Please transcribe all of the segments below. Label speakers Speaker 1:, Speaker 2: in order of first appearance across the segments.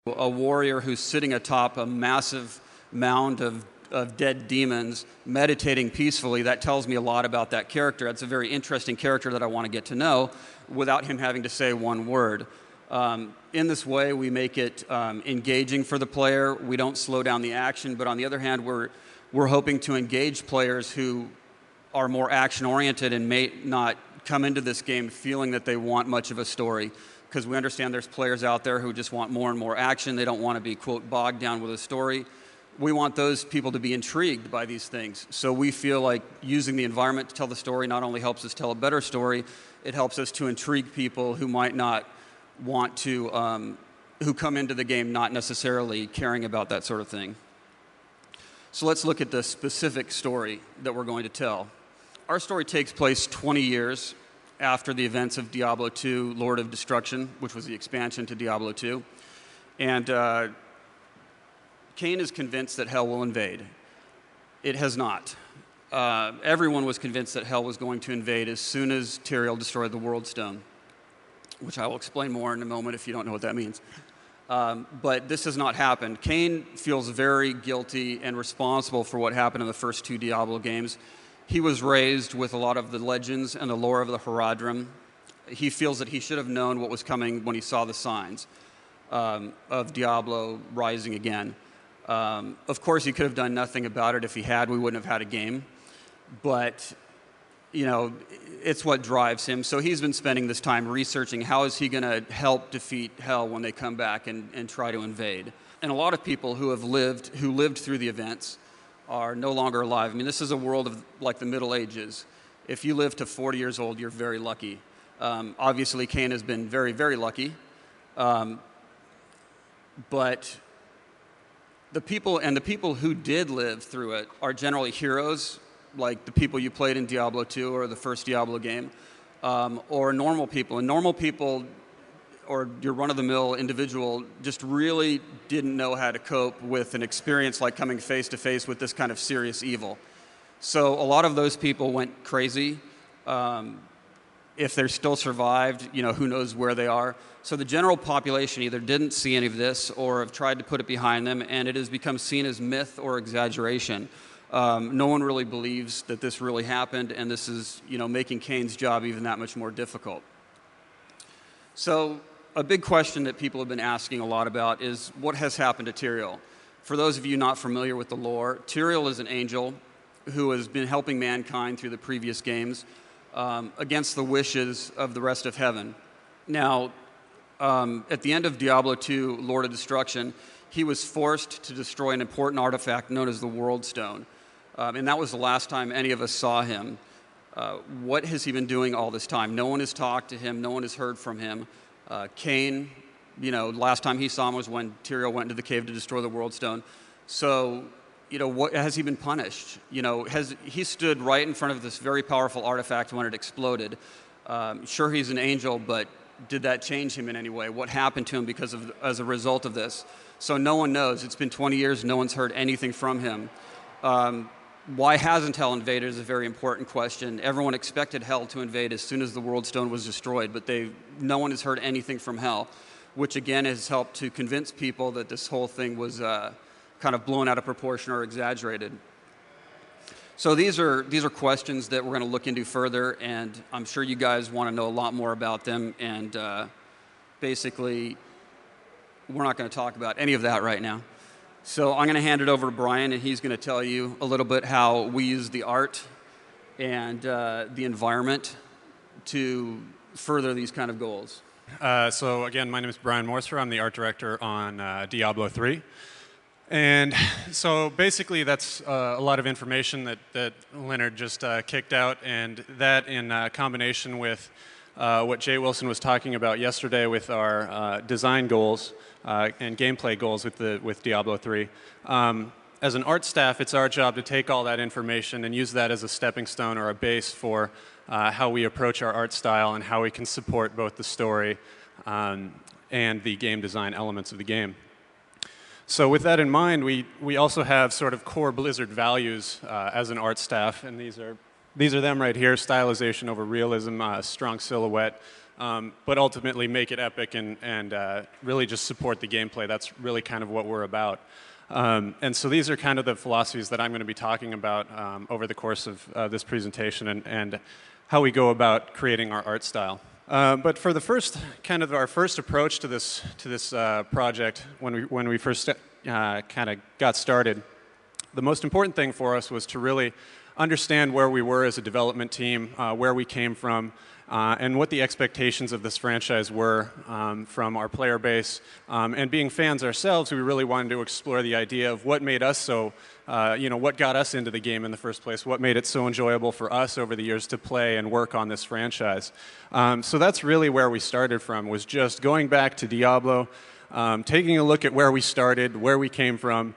Speaker 1: A warrior who's sitting atop a massive mound of dead demons, meditating peacefully, that tells me a lot about that character. That's a very interesting character that I want to get to know without him having to say one word. In this way, we make it engaging for the player. We don't slow down the action, but on the other hand, we're hoping to engage players who are more action-oriented and may not come into this game feeling that they want much of a story, because we understand there's players out there who just want more and more action. They don't want to be, quote, bogged down with a story. We want those people to be intrigued by these things. So we feel like using the environment to tell the story not only helps us tell a better story, it helps us to intrigue people who might not want to, who come into the game not necessarily caring about that sort of thing. So let's look at the specific story that we're going to tell. Our story takes place 20 years after the events of Diablo 2, Lord of Destruction, which was the expansion to Diablo 2. And Cain is convinced that hell will invade. It has not. Everyone was convinced that hell was going to invade as soon as Tyrael destroyed the World Stone, which I will explain more in a moment if you don't know what that means. But this has not happened. Cain feels very guilty and responsible for what happened in the first two Diablo games. He was raised with a lot of the legends and the lore of the Haradrim. He feels that he should have known what was coming when he saw the signs of Diablo rising again. Of course, he could have done nothing about it. If he had, we wouldn't have had a game. But, you know, it's what drives him. So he's been spending this time researching how is he going to help defeat hell when they come back and try to invade. And a lot of people who lived through the events are no longer alive. I mean, this is a world of like the Middle Ages. If you live to 40 years old, you're very lucky. Obviously, Cain has been very, very lucky. But the people who did live through it are generally heroes, like the people you played in Diablo 2 or the first Diablo game, or normal people. And normal people, or your run-of-the-mill individual, just really didn't know how to cope with an experience like coming face-to-face with this kind of serious evil. So a lot of those people went crazy. If they're still survived, you know, who knows where they are. So the general population either didn't see any of this or have tried to put it behind them, and it has become seen as myth or exaggeration. No one really believes that this really happened, and this is, you know, making Cain's job even that much more difficult. So a big question that people have been asking a lot about is what has happened to Tyrael? For those of you not familiar with the lore, Tyrael is an angel who has been helping mankind through the previous games against the wishes of the rest of heaven. Now, at the end of Diablo 2, Lord of Destruction, he was forced to destroy an important artifact known as the World Stone. And that was the last time any of us saw him. What has he been doing all this time? No one has talked to him. No one has heard from him. Cain, you know, last time he saw him was when Tyrael went into the cave to destroy the World Stone. So, you know, what has he been punished? You know, he stood right in front of this very powerful artifact when it exploded. Sure, he's an angel, but did that change him in any way? What happened to him as a result of this? So no one knows. It's been 20 years. No one's heard anything from him. Why hasn't hell invaded is a very important question. Everyone expected hell to invade as soon as the World Stone was destroyed, but no one has heard anything from hell, which again has helped to convince people that this whole thing was kind of blown out of proportion or exaggerated. So these are questions that we're going to look into further, and I'm sure you guys want to know a lot more about them, and basically we're not going to talk about any of that right now. So I'm going to hand it over to Brian, and he's going to tell you a little bit how we use the art and the environment to further these kind of goals.
Speaker 2: So again, my name is Brian Morrisoe. I'm the art director on Diablo 3. And so basically that's a lot of information that Leonard just kicked out, and that in combination with what Jay Wilson was talking about yesterday with our design goals and gameplay goals with Diablo 3. As an art staff, it's our job to take all that information and use that as a stepping stone or a base for how we approach our art style and how we can support both the story and the game design elements of the game. So with that in mind, we also have sort of core Blizzard values as an art staff, and these are them right here: stylization over realism, strong silhouette, but ultimately make it epic and really just support the gameplay. That's really kind of what we're about. And so these are kind of the philosophies that I'm going to be talking about over the course of this presentation and how we go about creating our art style. But for the our first approach to this project, when we first kind of got started, the most important thing for us was to really understand where we were as a development team, where we came from, and what the expectations of this franchise were from our player base. And being fans ourselves, we really wanted to explore the idea of what made us so, what got us into the game in the first place, what made it so enjoyable for us over the years to play and work on this franchise. So that's really where we started from, was just going back to Diablo, taking a look at where we started, where we came from,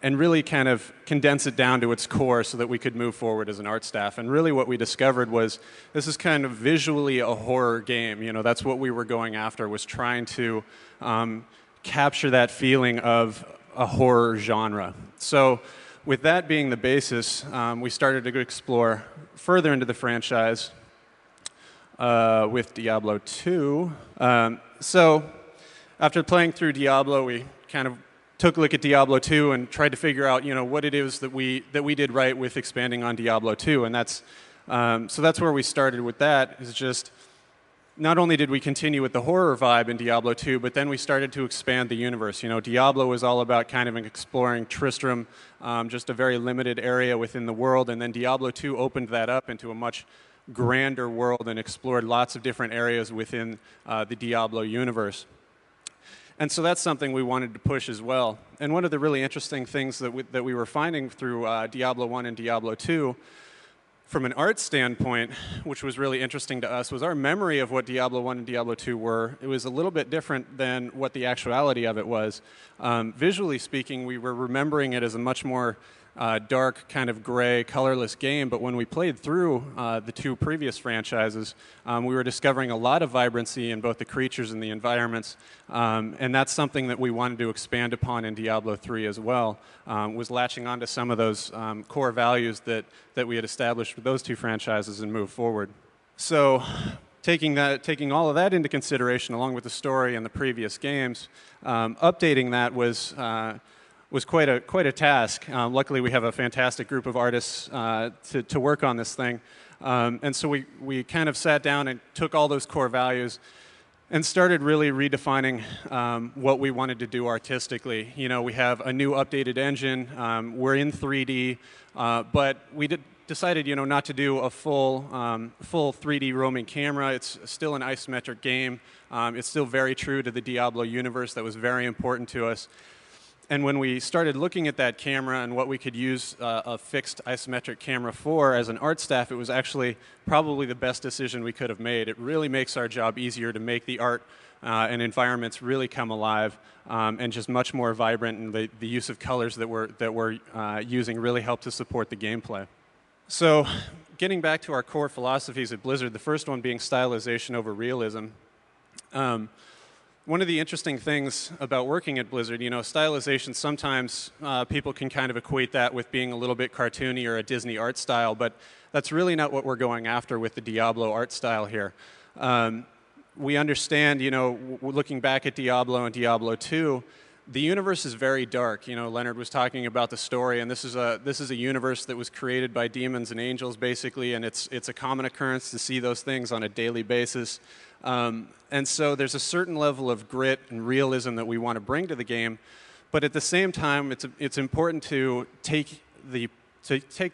Speaker 2: and really kind of condense it down to its core so that we could move forward as an art staff. And really what we discovered was this is kind of visually a horror game. That's what we were going after, was trying to capture that feeling of a horror genre. So with that being the basis, we started to explore further into the franchise with Diablo 2. So after playing through Diablo, we kind of took a look at Diablo 2 and tried to figure out, what it is that we did right with expanding on Diablo 2, and so that's where we started with that. Is just not only did we continue with the horror vibe in Diablo 2, but then we started to expand the universe. Diablo was all about kind of exploring Tristram, just a very limited area within the world, and then Diablo 2 opened that up into a much grander world and explored lots of different areas within the Diablo universe. And so that's something we wanted to push as well. And one of the really interesting things that we were finding through Diablo 1 and Diablo 2, from an art standpoint, which was really interesting to us, was our memory of what Diablo 1 and Diablo 2 were. It was a little bit different than what the actuality of it was. Visually speaking, we were remembering it as a much more dark, kind of gray, colorless game, but when we played through the two previous franchises, we were discovering a lot of vibrancy in both the creatures and the environments, and that's something that we wanted to expand upon in Diablo 3 as well, was latching onto some of those core values that we had established with those two franchises and move forward. So taking all of that into consideration, along with the story and the previous games, updating that was quite a task. Luckily, we have a fantastic group of artists to work on this thing. And so we kind of sat down and took all those core values and started really redefining what we wanted to do artistically. We have a new updated engine. We're in 3D, but we decided, not to do a full 3D roaming camera. It's still an isometric game. It's still very true to the Diablo universe. That was very important to us. And when we started looking at that camera and what we could use a fixed isometric camera for as an art staff, it was actually probably the best decision we could have made. It really makes our job easier to make the art and environments really come alive and just much more vibrant, and the use of colors that we're using really helped to support the gameplay. So getting back to our core philosophies at Blizzard, the first one being stylization over realism. One of the interesting things about working at Blizzard, stylization, sometimes people can kind of equate that with being a little bit cartoony or a Disney art style, but that's really not what we're going after with the Diablo art style here. We understand, looking back at Diablo and Diablo 2, the universe is very dark. Leonard was talking about the story, and this is a universe that was created by demons and angels, basically, and it's a common occurrence to see those things on a daily basis. And so there's a certain level of grit and realism that we want to bring to the game, but at the same time, it's important to take the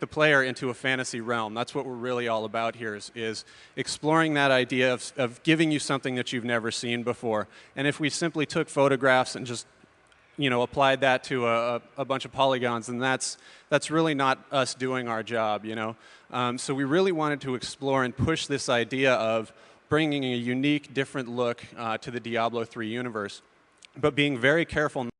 Speaker 2: player into a fantasy realm. That's what we're really all about here, is exploring that idea of giving you something that you've never seen before. And if we simply took photographs and just applied that to a bunch of polygons, and that's really not us doing our job, So we really wanted to explore and push this idea of bringing a unique, different look to the Diablo 3 universe, but being very careful